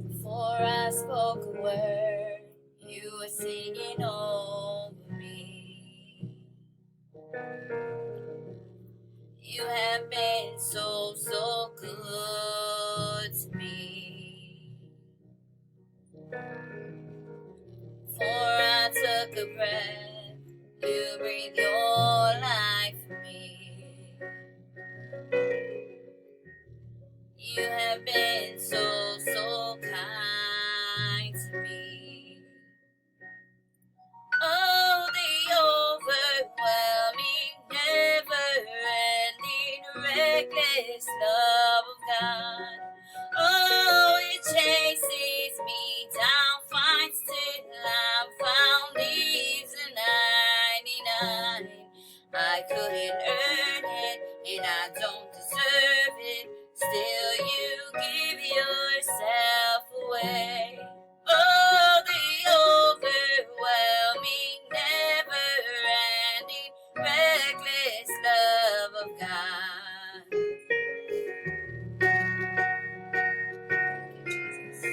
Before I spoke a word, you were singing over me. You have been so, so good to me. Before I took a breath, you breathed your life in me. You have been so, so kind to me. Oh, the overwhelming, never-ending, reckless love of God. Oh, it chases me down, finds till I'm found, leaves a 99. I couldn't earn it, and I don't deserve it. Still, you give yourself away. Oh, the overwhelming, never-ending, reckless love of God. Thank you, Jesus.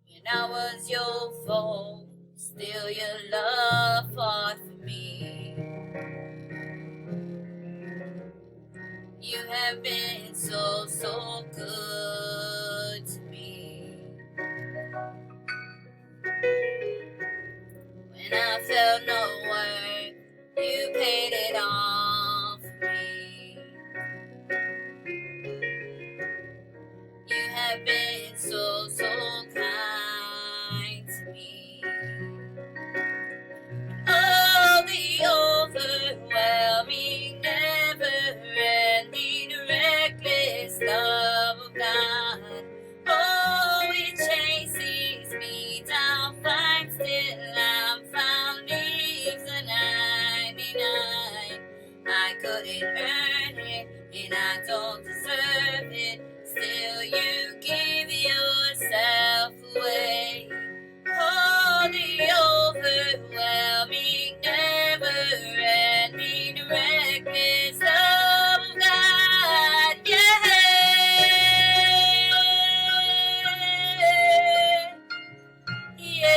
When I was your foe, still your love fought for me. You have been so, so good to me. When I felt no worth, you paid it all for me. You have been so, so kind to me. Oh, the overwhelming, never-ending, reckless love of God. Oh, it chases me down, finds till I'm found, leaves a 99. I couldn't earn it, and I don't deserve it. Still, you give yourself away. Oh, the overwhelming, never-ending, reckless love of God. Yeah. Yeah.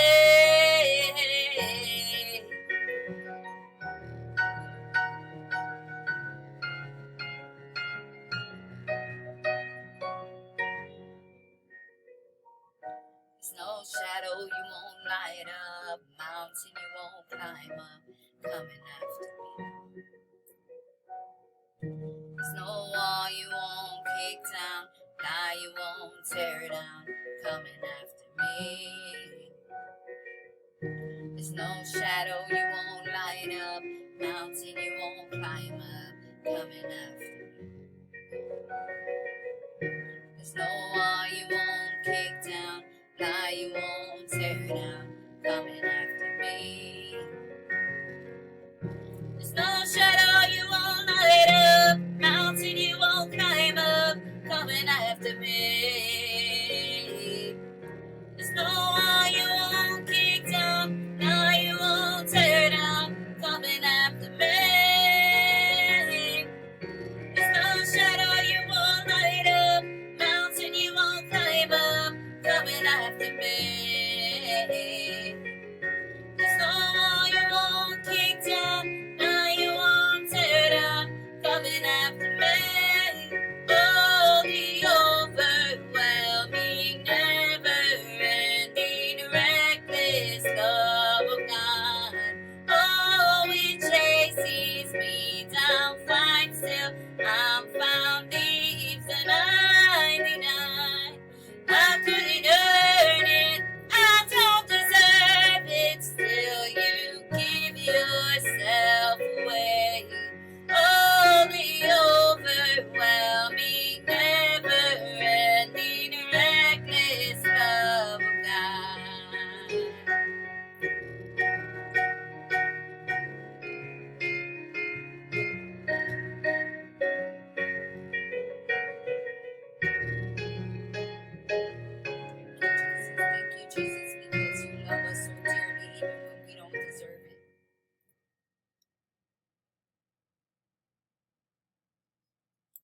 There's no shadow you won't light up, mountain you won't climb up, coming after me. There's no wall you won't kick down, lie you won't tear down, coming after me. There's no shadow you won't light up, mountain you won't climb up, coming after me. There's no wall you won't kick down, lie you won't tear down, coming after me. There's no shadow you won't light up, mountain you won't climb up, coming after me. There's no wall you won't kick down, lie you won't tear down, coming after me. There's no shadow you won't light up, mountain you won't climb up, coming after me.